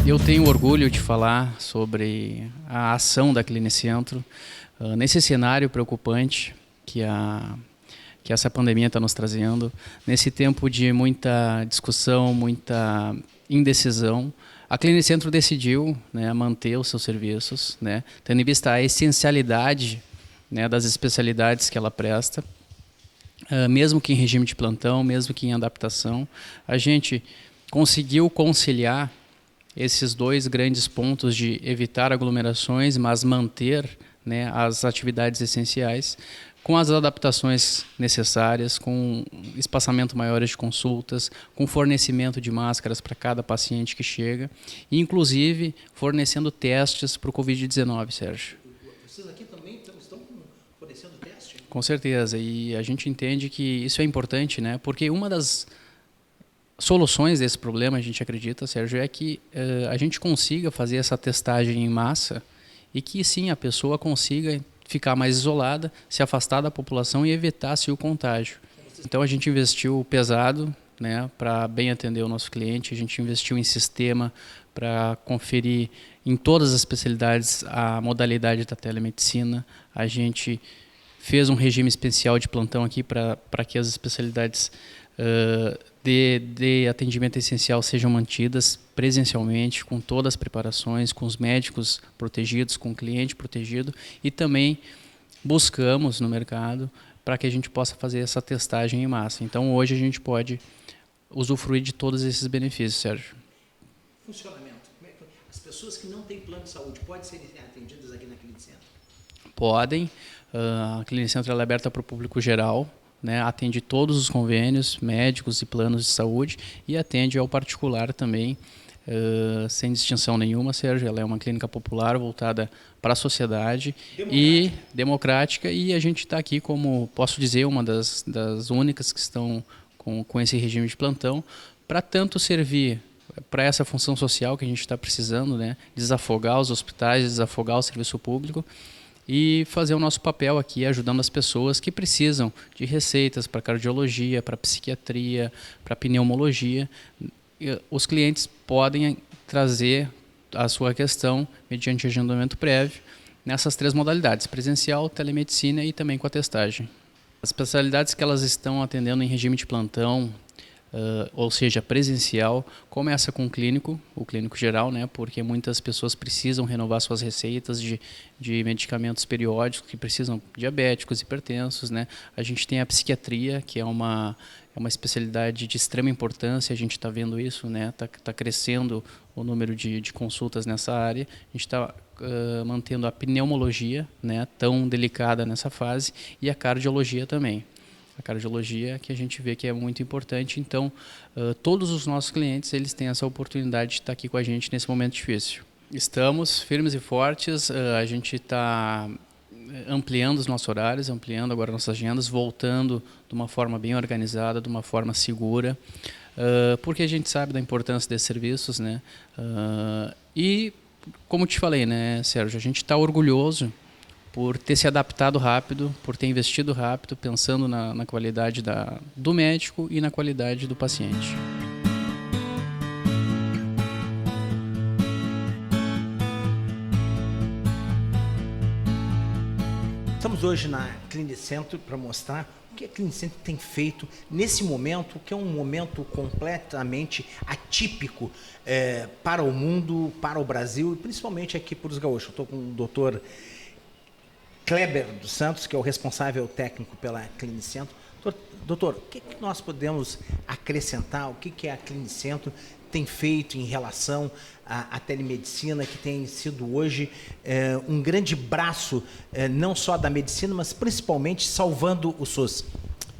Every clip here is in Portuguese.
Eu tenho orgulho de falar sobre a ação da Clinicentro nesse cenário preocupante que essa pandemia está nos trazendo, nesse tempo de muita discussão, muita indecisão. A Clinicentro decidiu, né, manter os seus serviços, né, tendo em vista a essencialidade, né, das especialidades que ela presta, mesmo que em regime de plantão, mesmo que em adaptação. A gente conseguiu conciliar esses dois grandes pontos de evitar aglomerações, mas manter, né, as atividades essenciais, com as adaptações necessárias, com espaçamento maior de consultas, com fornecimento de máscaras para cada paciente que chega, e inclusive fornecendo testes para o Covid-19, Sérgio. Vocês aqui também estão fornecendo teste? Com certeza, e a gente entende que isso é importante, né, porque uma das soluções desse problema, a gente acredita, Sérgio, é que a gente consiga fazer essa testagem em massa e que sim, a pessoa consiga ficar mais isolada, se afastar da população e evitar-se o contágio. Então a gente investiu pesado, né, para bem atender o nosso cliente, a gente investiu em sistema para conferir em todas as especialidades a modalidade da telemedicina, a gente fez um regime especial de plantão aqui para que as especialidades de atendimento essencial sejam mantidas presencialmente, com todas as preparações, com os médicos protegidos, com o cliente protegido, e também buscamos no mercado para que a gente possa fazer essa testagem em massa. Então hoje a gente pode usufruir de todos esses benefícios, Sérgio. Funcionamento. As pessoas que não têm plano de saúde podem ser atendidas aqui na Clinicentro? Podem. A Clinicentro é aberta para o público geral, né, atende todos os convênios médicos e planos de saúde e atende ao particular também, sem distinção nenhuma, Sérgio. Ela é uma clínica popular voltada para a sociedade e democrática, e a gente está aqui, como posso dizer, uma das únicas que estão com esse regime de plantão, para tanto servir para essa função social que a gente está precisando, né, desafogar os hospitais, desafogar o serviço público, e fazer o nosso papel aqui ajudando as pessoas que precisam de receitas para cardiologia, para psiquiatria, para pneumologia. Os clientes podem trazer a sua questão mediante agendamento prévio nessas três modalidades: presencial, telemedicina e também com a testagem. As especialidades que elas estão atendendo em regime de plantão, ou seja, presencial, começa com o clínico geral, né, porque muitas pessoas precisam renovar suas receitas de medicamentos periódicos, que precisam, diabéticos, hipertensos, né. A gente tem a psiquiatria, que é uma especialidade de extrema importância, a gente está vendo isso, né, tá crescendo o número de consultas nessa área. A gente está mantendo a pneumologia, né, tão delicada nessa fase, e a cardiologia também. A cardiologia, que a gente vê que é muito importante. Então, todos os nossos clientes, eles têm essa oportunidade de estar aqui com a gente nesse momento difícil. Estamos firmes e fortes, a gente está ampliando os nossos horários, ampliando agora nossas agendas, voltando de uma forma bem organizada, de uma forma segura, porque a gente sabe da importância desses serviços, né? E, como te falei, né, Sérgio, a gente está orgulhoso por ter se adaptado rápido, por ter investido rápido, pensando na qualidade do médico e na qualidade do paciente. Estamos hoje na Clinicentro para mostrar o que a Clinicentro tem feito nesse momento, que é um momento completamente atípico para o mundo, para o Brasil e principalmente aqui para os gaúchos. Estou com o doutor Kleber dos Santos, que é o responsável técnico pela Clinicentro. Doutor, o que nós podemos acrescentar, o que a Clinicentro tem feito em relação à telemedicina, que tem sido hoje um grande braço, não só da medicina, mas principalmente salvando o SUS?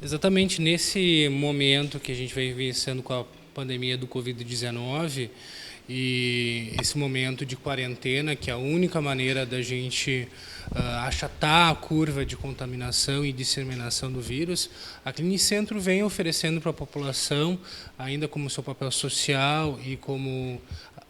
Exatamente nesse momento que a gente vai vivenciando com a pandemia do Covid-19, e esse momento de quarentena, que é a única maneira da gente achatar a curva de contaminação e disseminação do vírus, a Clinicentro vem oferecendo para a população, ainda como seu papel social e como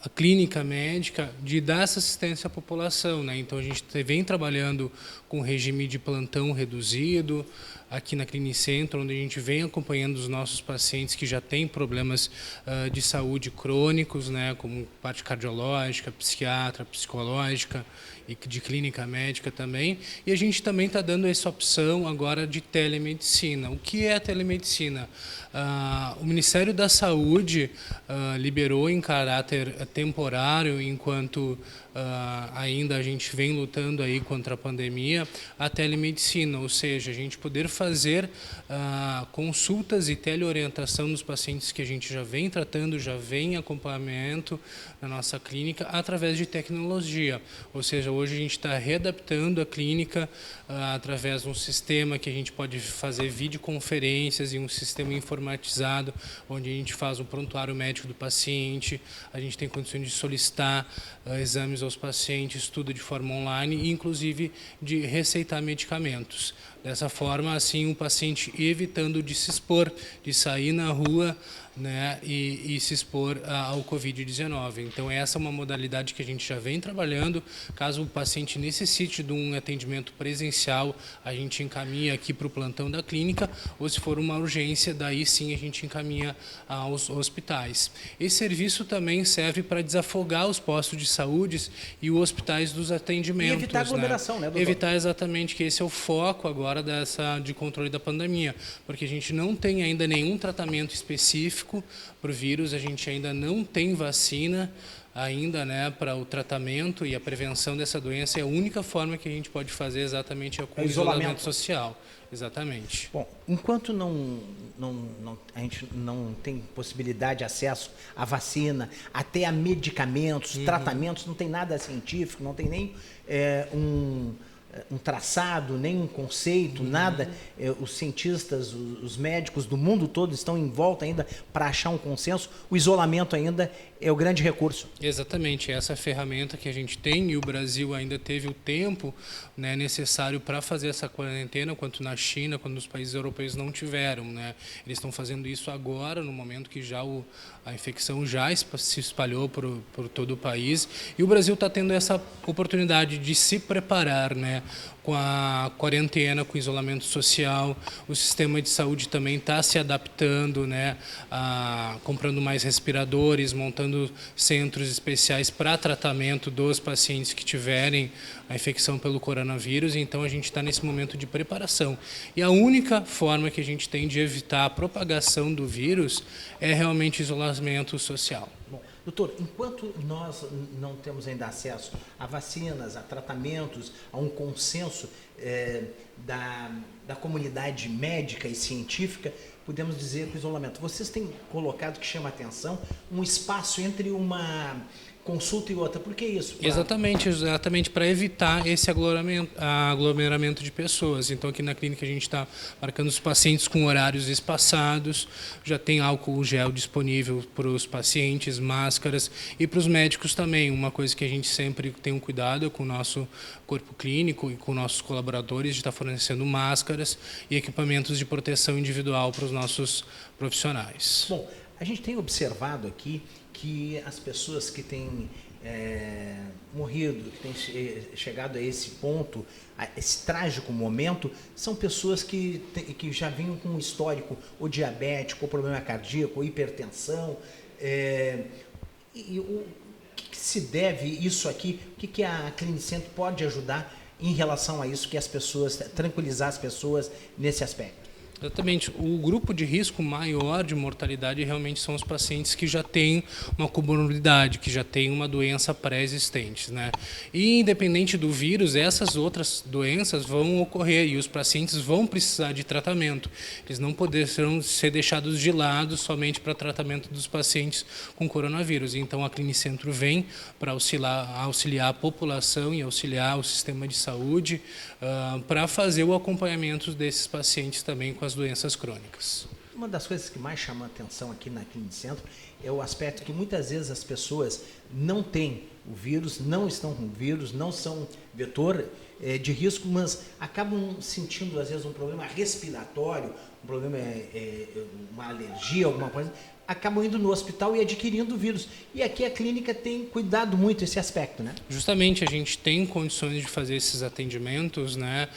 a clínica médica, de dar essa assistência à população, né? Então a gente vem trabalhando com regime de plantão reduzido, aqui na Clinicentro, onde a gente vem acompanhando os nossos pacientes que já têm problemas de saúde crônicos, né, como parte cardiológica, psiquiatra, psicológica e de clínica médica também. E a gente também está dando essa opção agora de telemedicina. O que é a telemedicina? O Ministério da Saúde liberou em caráter temporário, enquanto ainda a gente vem lutando aí contra a pandemia, a telemedicina, ou seja, a gente poder fazer consultas e teleorientação nos pacientes que a gente já vem tratando, já vem em acompanhamento na nossa clínica através de tecnologia. Ou seja, hoje a gente está readaptando a clínica através de um sistema que a gente pode fazer videoconferências e um sistema informatizado, onde a gente faz o prontuário médico do paciente, a gente tem condições de solicitar exames aos pacientes, tudo de forma online e inclusive de receitar medicamentos. Dessa forma, assim, o paciente evitando de se expor, de sair na rua, né, e se expor ao Covid-19. Então, essa é uma modalidade que a gente já vem trabalhando. Caso o paciente necessite de um atendimento presencial, a gente encaminha aqui para o plantão da clínica, ou se for uma urgência, daí sim a gente encaminha aos hospitais. Esse serviço também serve para desafogar os postos de saúde e os hospitais dos atendimentos. E evitar aglomeração, né, doutor? Evitar exatamente, que esse é o foco agora de controle da pandemia, porque a gente não tem ainda nenhum tratamento específico para o vírus, a gente ainda não tem vacina ainda, né, para o tratamento e a prevenção dessa doença. É a única forma que a gente pode fazer exatamente com o isolamento social. Exatamente. Bom, enquanto a gente não tem possibilidade de acesso à vacina, até a medicamentos, tratamentos, não tem nada científico, não tem nem um traçado, nem um conceito, nada. Os cientistas, os médicos do mundo todo estão em volta ainda para achar um consenso. O isolamento ainda é o grande recurso. Exatamente, essa é a ferramenta que a gente tem, e o Brasil ainda teve o tempo, né, necessário para fazer essa quarentena, quanto na China, quando os países europeus não tiveram, né. Eles estão fazendo isso agora, no momento que já a infecção já se espalhou por todo o país, e o Brasil está tendo essa oportunidade de se preparar, né, com a quarentena, com o isolamento social. O sistema de saúde também está se adaptando, né, comprando mais respiradores, montando centros especiais para tratamento dos pacientes que tiverem a infecção pelo coronavírus. Então, a gente está nesse momento de preparação. E a única forma que a gente tem de evitar a propagação do vírus é realmente isolamento social. Bom, doutor, enquanto nós não temos ainda acesso a vacinas, a tratamentos, a um consenso da comunidade médica e científica, podemos dizer que o isolamento. Vocês têm colocado, que chama a atenção, um espaço entre uma consulta e outra. Por que isso? Exatamente para evitar esse aglomeramento de pessoas. Então, aqui na clínica a gente está marcando os pacientes com horários espaçados, já tem álcool gel disponível para os pacientes, máscaras, e para os médicos também. Uma coisa que a gente sempre tem um cuidado com o nosso corpo clínico e com nossos colaboradores, de estar fornecendo máscaras e equipamentos de proteção individual para os nossos profissionais. Bom, a gente tem observado aqui que as pessoas que têm morrido, que têm chegado a esse ponto, a esse trágico momento, são pessoas que já vinham com um histórico ou diabético, ou problema cardíaco, ou hipertensão. O que se deve isso aqui? O que a Clinicentro pode ajudar em relação a isso, que as pessoas, tranquilizar as pessoas nesse aspecto? Exatamente. O grupo de risco maior de mortalidade realmente são os pacientes que já têm uma comorbidade, que já têm uma doença pré-existente, né? E independente do vírus, essas outras doenças vão ocorrer e os pacientes vão precisar de tratamento. Eles não poderão ser deixados de lado somente para tratamento dos pacientes com coronavírus. Então, a Clinicentro vem para auxiliar a população e auxiliar o sistema de saúde para fazer o acompanhamento desses pacientes também com as doenças crônicas. Uma das coisas que mais chama a atenção aqui na Clinicentro é o aspecto que muitas vezes as pessoas não têm o vírus, não estão com o vírus, não são vetor de risco, mas acabam sentindo às vezes um problema respiratório, um problema, uma alergia, alguma coisa, acabam indo no hospital e adquirindo o vírus. E aqui a clínica tem cuidado muito esse aspecto, né? Justamente, a gente tem condições de fazer esses atendimentos, né?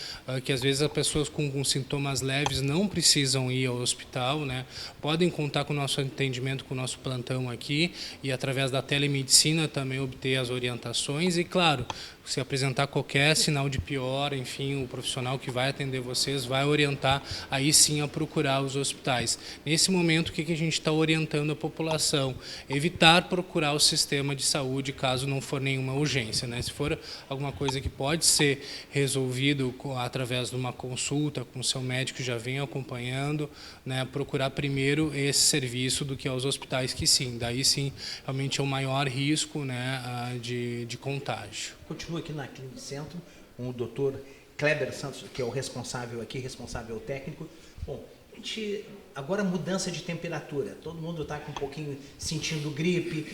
Que às vezes as pessoas com sintomas leves não precisam ir ao hospital, né? Podem contar com o nosso atendimento, com o nosso plantão aqui e através da telemedicina também obter as orientações e, claro, se apresentar qualquer sinal de pior, enfim, o profissional que vai atender vocês vai orientar aí sim a procurar os hospitais. Nesse momento, o que a gente está orientando a população? Evitar procurar o sistema de saúde caso não for nenhuma urgência, né? Se for alguma coisa que pode ser resolvido através de uma consulta com o seu médico que já vem acompanhando, né? Procurar primeiro esse serviço do que aos hospitais, que sim, daí sim realmente é o maior risco, né, de contágio. Continua aqui na Clínica Centro com o Dr. Kleber Santos, que é o responsável aqui, responsável técnico. Bom, a gente, agora mudança de temperatura, todo mundo está com um pouquinho sentindo gripe,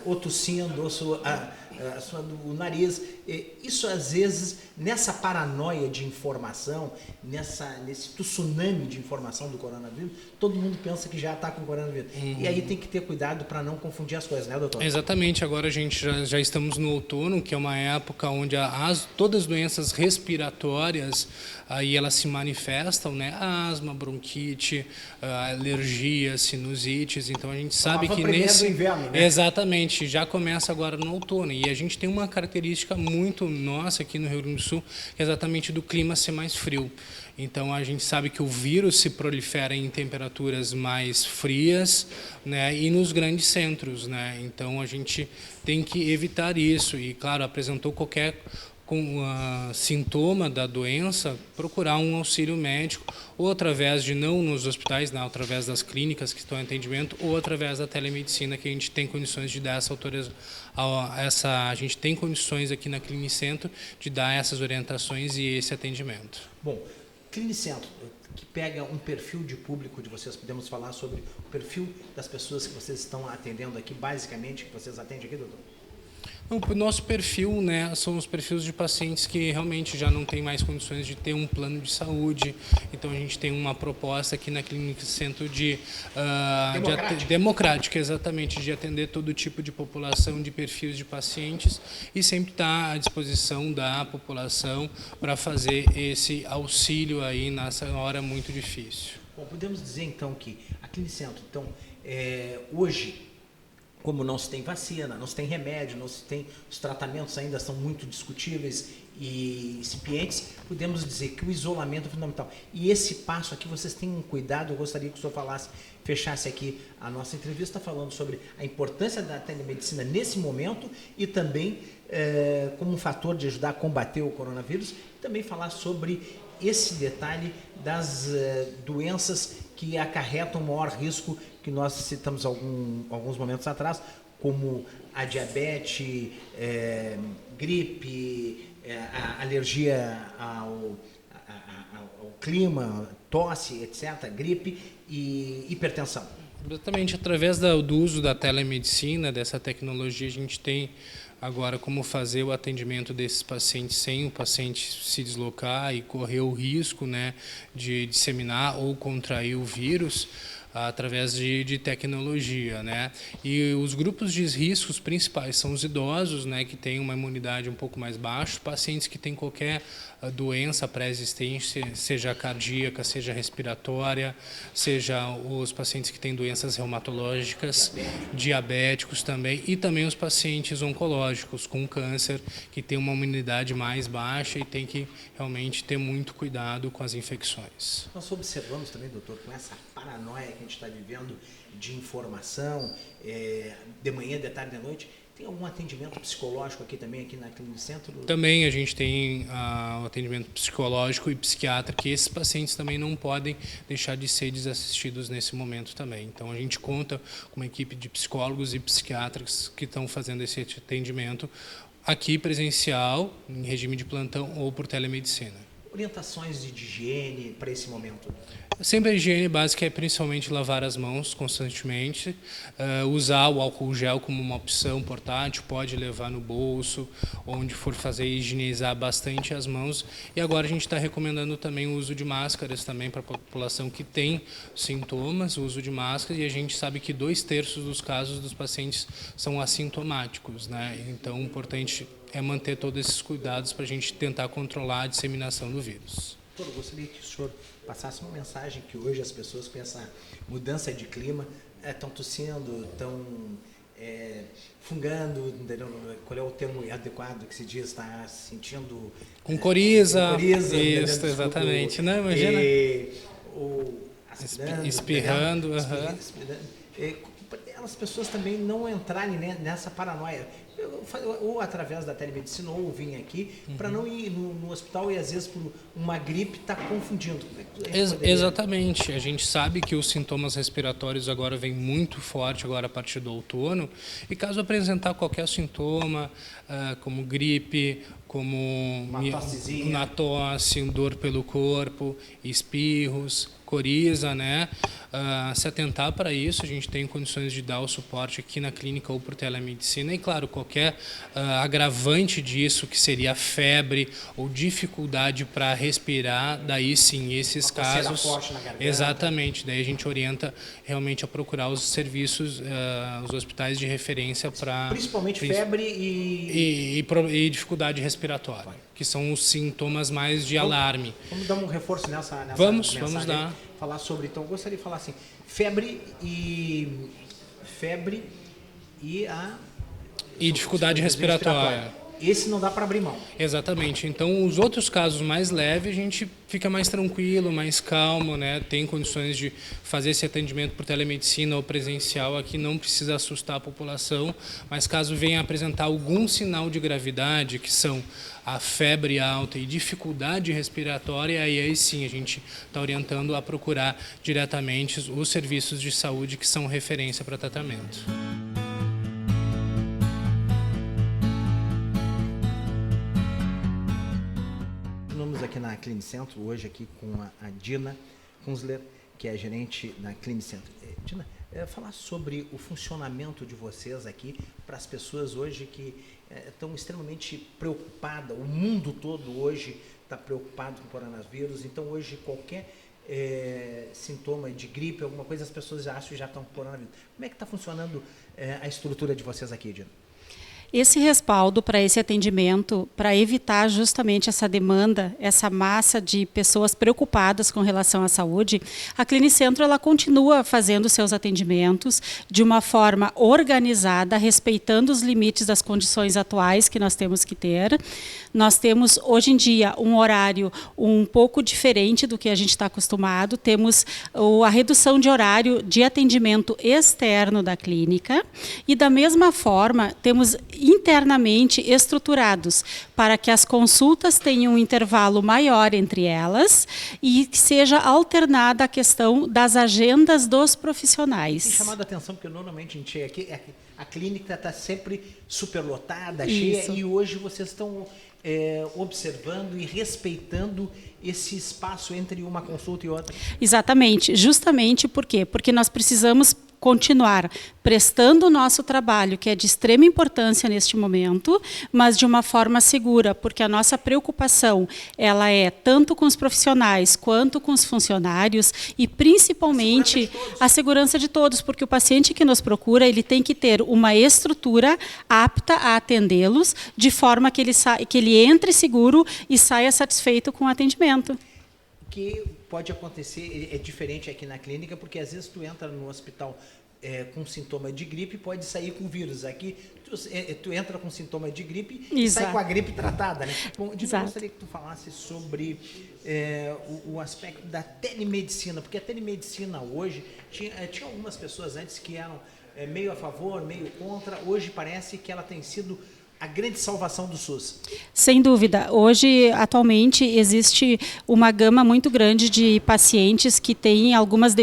ou tossindo, ou suando o nariz. Isso às vezes, nessa paranoia de informação, nesse tsunami de informação do coronavírus, todo mundo pensa que já está com coronavírus. E aí tem que ter cuidado para não confundir as coisas, né, doutor? Exatamente, agora a gente já estamos no outono, que é uma época onde todas as doenças respiratórias aí elas se manifestam, né? Asma, bronquite, alergia, sinusites. Então a gente sabe que nesse inverno, né? Exatamente, já começa agora no outono. E a gente tem uma característica muito nossa aqui no Rio Grande do Sul, que é exatamente do clima ser mais frio. Então a gente sabe que o vírus se prolifera em temperaturas mais frias, né, e nos grandes centros, né? Então a gente tem que evitar isso. E claro, apresentou qualquer sintoma da doença, procurar um auxílio médico, ou através de não nos hospitais, não, através das clínicas que estão em atendimento, ou através da telemedicina, que a gente tem condições de dar essa autorização. A gente tem condições aqui na Clinicentro de dar essas orientações e esse atendimento. Bom, Clinicentro, que pega um perfil de público de vocês, podemos falar sobre o perfil das pessoas que vocês estão atendendo aqui, basicamente, que vocês atendem aqui, doutor? O nosso perfil, né, são os perfis de pacientes que realmente já não têm mais condições de ter um plano de saúde. Então a gente tem uma proposta aqui na Clínica Centro democrática, exatamente, de atender todo tipo de população, de perfis de pacientes e sempre estar à disposição da população para fazer esse auxílio aí nessa hora muito difícil. Bom, podemos dizer então que a Clínica Centro, então, hoje, como não se tem vacina, não se tem remédio, não se tem, os tratamentos ainda são muito discutíveis e incipientes, podemos dizer que o isolamento é fundamental. E esse passo aqui, vocês têm um cuidado, eu gostaria que o senhor fechasse aqui a nossa entrevista falando sobre a importância da telemedicina nesse momento e também como um fator de ajudar a combater o coronavírus, e também falar sobre esse detalhe das doenças que acarretam maior risco, que nós citamos alguns momentos atrás, como a diabetes, gripe, a alergia ao clima, tosse, etc., gripe e hipertensão. Exatamente, através do uso da telemedicina, dessa tecnologia, a gente tem agora como fazer o atendimento desses pacientes sem o paciente se deslocar e correr o risco, né, de disseminar ou contrair o vírus através de tecnologia, né? E os grupos de riscos principais são os idosos, né, que têm uma imunidade um pouco mais baixa, pacientes que têm qualquer doença pré-existente, seja cardíaca, seja respiratória, seja os pacientes que têm doenças reumatológicas, diabéticos também, e também os pacientes oncológicos com câncer, que têm uma imunidade mais baixa e tem que realmente ter muito cuidado com as infecções. Nós observamos também, doutor, com essa paranoia que a gente está vivendo de informação, de manhã, de tarde, de noite, tem algum atendimento psicológico aqui também, aqui na Clínica Centro? Também a gente tem o atendimento psicológico e psiquiátrico, que esses pacientes também não podem deixar de ser desassistidos nesse momento também. Então a gente conta com uma equipe de psicólogos e psiquiatras que estão fazendo esse atendimento aqui presencial, em regime de plantão ou por telemedicina. orientações de higiene para esse momento? Sempre a higiene básica é principalmente lavar as mãos constantemente, usar o álcool gel como uma opção portátil, pode levar no bolso, onde for fazer, higienizar bastante as mãos. E agora a gente está recomendando também o uso de máscaras também para a população que tem sintomas, o uso de máscaras, e a gente sabe que 2/3 dos casos dos pacientes são assintomáticos, né? Então, o importante é manter todos esses cuidados para a gente tentar controlar a disseminação do vírus. Doutor, eu gostaria que o senhor passasse uma mensagem que hoje as pessoas com essa mudança de clima estão tossindo, estão fungando, entendeu? Qual é o termo adequado que se diz, está se sentindo... Com coriza, isso, exatamente. Não, imagina. Espirrando. As pessoas também não entrarem nessa paranoia. Ou através da telemedicina, ou vir aqui, para não ir no hospital e às vezes por uma gripe está confundindo. Exatamente. A gente sabe que os sintomas respiratórios agora vêm muito forte agora a partir do outono, e caso apresentar qualquer sintoma, como gripe, como uma tosse, dor pelo corpo, espirros, coriza, né? Se atentar para isso, a gente tem condições de dar o suporte aqui na clínica ou por telemedicina, e claro, qualquer agravante disso, que seria febre ou dificuldade para respirar, daí sim, esses casos, forte na garganta. Exatamente, daí a gente orienta realmente a procurar os serviços, os hospitais de referência para... Principalmente febre e dificuldade respiratória, que são os sintomas mais de alarme. Vamos dar um reforço nessa Vamos dar. Falar sobre, então, eu gostaria de falar assim, febre e dificuldade respiratória. Esse não dá para abrir mão. Exatamente. Então, os outros casos mais leves, a gente fica mais tranquilo, mais calmo, né? Tem condições de fazer esse atendimento por telemedicina ou presencial aqui, não precisa assustar a população, mas caso venha apresentar algum sinal de gravidade, que são a febre alta e dificuldade respiratória, aí sim a gente está orientando a procurar diretamente os serviços de saúde que são referência para tratamento. Aqui na Clinicentro, hoje aqui com a Dina Kunzler, que é gerente na Clinicentro. Dina, falar sobre o funcionamento de vocês aqui para as pessoas hoje que estão extremamente preocupadas, o mundo todo hoje está preocupado com o coronavírus, então hoje qualquer sintoma de gripe, alguma coisa, as pessoas já acham que já estão com coronavírus. Como é que está funcionando a estrutura de vocês aqui, Dina? Esse respaldo para esse atendimento, para evitar justamente essa demanda, essa massa de pessoas preocupadas com relação à saúde, a Clinicentro ela continua fazendo seus atendimentos de uma forma organizada, respeitando os limites das condições atuais que nós temos que ter. Nós temos, hoje em dia, um horário um pouco diferente do que a gente está acostumado. Temos a redução de horário de atendimento externo da clínica e, da mesma forma, temos internamente estruturados para que as consultas tenham um intervalo maior entre elas e que seja alternada a questão das agendas dos profissionais. Tem chamado a atenção, porque normalmente a gente chega aqui, a clínica está sempre superlotada, cheia, e hoje vocês estão observando e respeitando esse espaço entre uma consulta e outra. Exatamente, justamente por quê? Porque nós precisamos continuar prestando o nosso trabalho, que é de extrema importância neste momento, mas de uma forma segura, porque a nossa preocupação ela é tanto com os profissionais quanto com os funcionários e principalmente a segurança de todos, porque o paciente que nos procura ele tem que ter uma estrutura apta a atendê-los, de forma que ele entre seguro e saia satisfeito com o atendimento. Que pode acontecer, é diferente aqui na clínica, porque às vezes tu entra no hospital com sintoma de gripe, pode sair com vírus. Aqui tu entra com sintoma de gripe e sai com a gripe tratada, né? Bom, eu gostaria que tu falasse sobre o aspecto da telemedicina, porque a telemedicina hoje, tinha algumas pessoas antes que eram meio a favor, meio contra, hoje parece que ela tem sido a grande salvação do SUS. Sem dúvida. Hoje, atualmente, existe uma gama muito grande de pacientes que têm algumas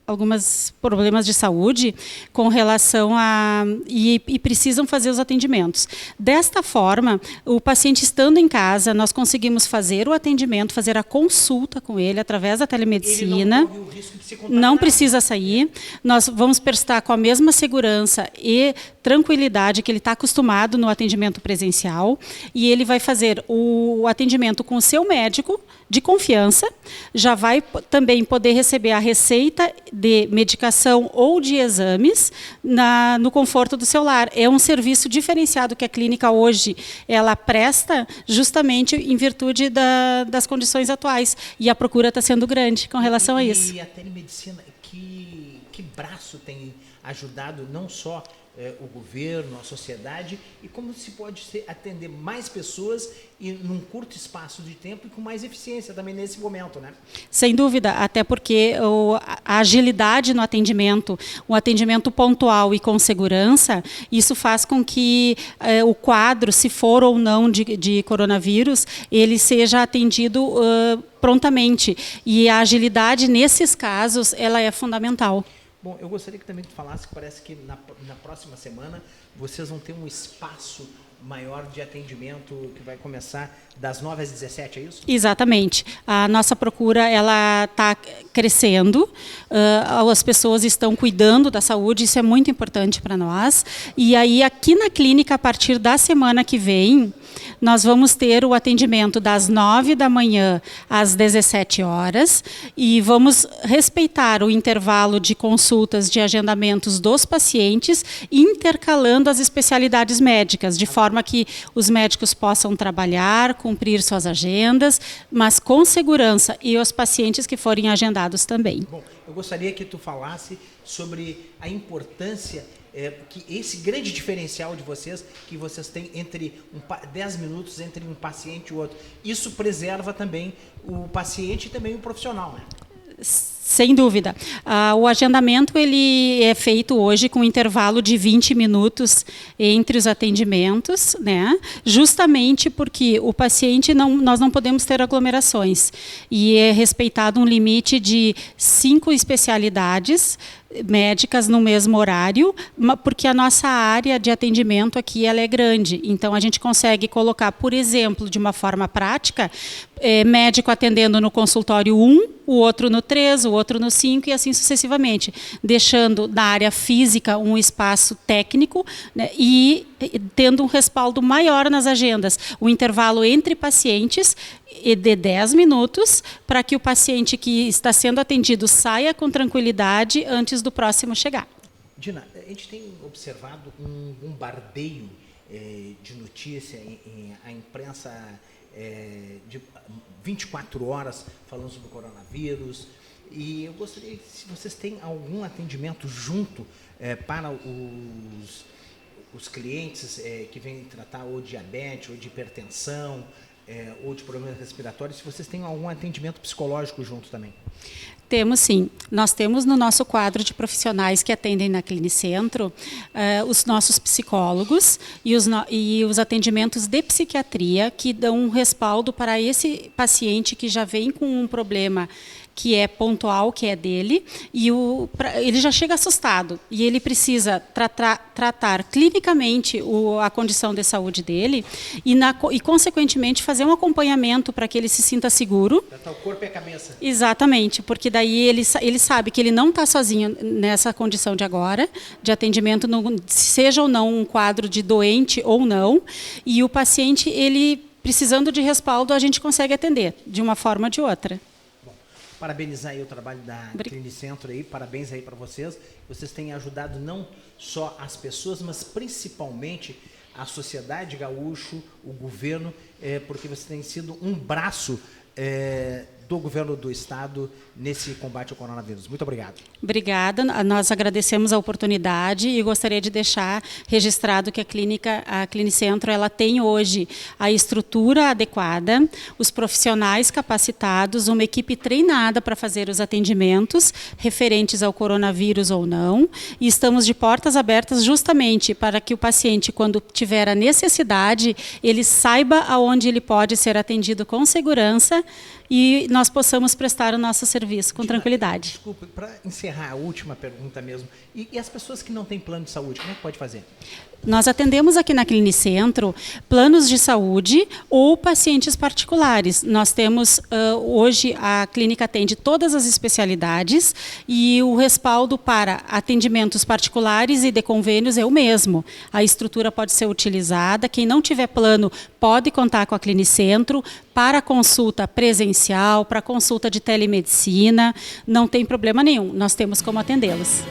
alguns problemas de saúde com relação a... E precisam fazer os atendimentos. Desta forma, o paciente estando em casa, nós conseguimos fazer o atendimento, fazer a consulta com ele através da telemedicina. Ele não corre o risco de se contaminar. Não precisa sair. Nós vamos prestar com a mesma segurança e tranquilidade que ele está acostumado no atendimento presencial. E ele vai fazer o atendimento com o seu médico de confiança, já vai também poder receber a receita de medicação ou de exames no conforto do seu lar. É um serviço diferenciado que a clínica hoje ela presta justamente em virtude das condições atuais. E a procura está sendo grande com relação a isso. E a telemedicina, que braço tem ajudado não só o governo, a sociedade, e como se pode atender mais pessoas e num curto espaço de tempo e com mais eficiência também nesse momento, né? Sem dúvida, até porque a agilidade no atendimento, o atendimento pontual e com segurança, isso faz com que o quadro, se for ou não de coronavírus, ele seja atendido prontamente. E a agilidade, nesses casos, ela é fundamental. Bom, eu gostaria que também tu falasse que parece que na próxima semana vocês vão ter um espaço maior de atendimento que vai começar das 9 às 17, é isso? Exatamente. A nossa procura ela está crescendo, as pessoas estão cuidando da saúde, isso é muito importante para nós. E aí aqui na clínica, a partir da semana que vem, nós vamos ter o atendimento das 9 da manhã às 17 horas e vamos respeitar o intervalo de consultas, de agendamentos dos pacientes, intercalando as especialidades médicas, de forma que os médicos possam trabalhar, cumprir suas agendas, mas com segurança, e os pacientes que forem agendados também. Bom, eu gostaria que tu falasse sobre a importância que esse grande diferencial de vocês, que vocês têm entre 10 minutos entre um paciente e o outro. Isso preserva também o paciente e também o profissional, né? Sem dúvida. O agendamento ele é feito hoje com um intervalo de 20 minutos entre os atendimentos, né? Justamente porque o paciente, nós não podemos ter aglomerações. E é respeitado um limite de 5 especialidades médicas no mesmo horário, porque a nossa área de atendimento aqui ela é grande. Então, a gente consegue colocar, por exemplo, de uma forma prática, médico atendendo no consultório 1, o outro no 3, o outro no 5 e assim sucessivamente, deixando na área física um espaço técnico, né, e tendo um respaldo maior nas agendas. O intervalo entre pacientes é de 10 minutos para que o paciente que está sendo atendido saia com tranquilidade antes do próximo chegar. Dina, a gente tem observado um bombardeio de notícia, a imprensa de 24 horas falando sobre o coronavírus, e eu gostaria que se vocês têm algum atendimento junto para os clientes que vêm tratar ou diabetes, ou de hipertensão, ou de problemas respiratórios, se vocês têm algum atendimento psicológico junto também. Temos sim. Nós temos no nosso quadro de profissionais que atendem na Clinicentro os nossos psicólogos e os atendimentos de psiquiatria que dão um respaldo para esse paciente que já vem com um problema que é pontual, que é dele, e ele já chega assustado, e ele precisa tratar clinicamente a condição de saúde dele e, consequentemente, fazer um acompanhamento para que ele se sinta seguro. Tratar o corpo e a cabeça. Exatamente, porque daí ele sabe que ele não está sozinho nessa condição de agora, de atendimento, seja ou não um quadro de doente ou não, e o paciente, ele precisando de respaldo, a gente consegue atender, de uma forma ou de outra. Parabenizar aí o trabalho da Clinicentro aí, parabéns aí para vocês. Vocês têm ajudado não só as pessoas, mas principalmente a sociedade gaúcha, o governo, porque vocês têm sido um braço do governo do estado nesse combate ao coronavírus. Muito obrigado. Obrigada. Nós agradecemos a oportunidade e gostaria de deixar registrado que a Clinicentro, ela tem hoje a estrutura adequada, os profissionais capacitados, uma equipe treinada para fazer os atendimentos referentes ao coronavírus ou não, e estamos de portas abertas justamente para que o paciente, quando tiver a necessidade, ele saiba aonde ele pode ser atendido com segurança e nós possamos prestar o nosso serviço com tranquilidade. Desculpe, para encerrar a última pergunta mesmo, e as pessoas que não têm plano de saúde, como é que pode fazer? Nós atendemos aqui na Clinicentro planos de saúde ou pacientes particulares. Nós temos, hoje, a clínica atende todas as especialidades e o respaldo para atendimentos particulares e de convênios é o mesmo. A estrutura pode ser utilizada. Quem não tiver plano pode contar com a Clinicentro para consulta presencial, para consulta de telemedicina. Não tem problema nenhum. Nós temos como atendê-los.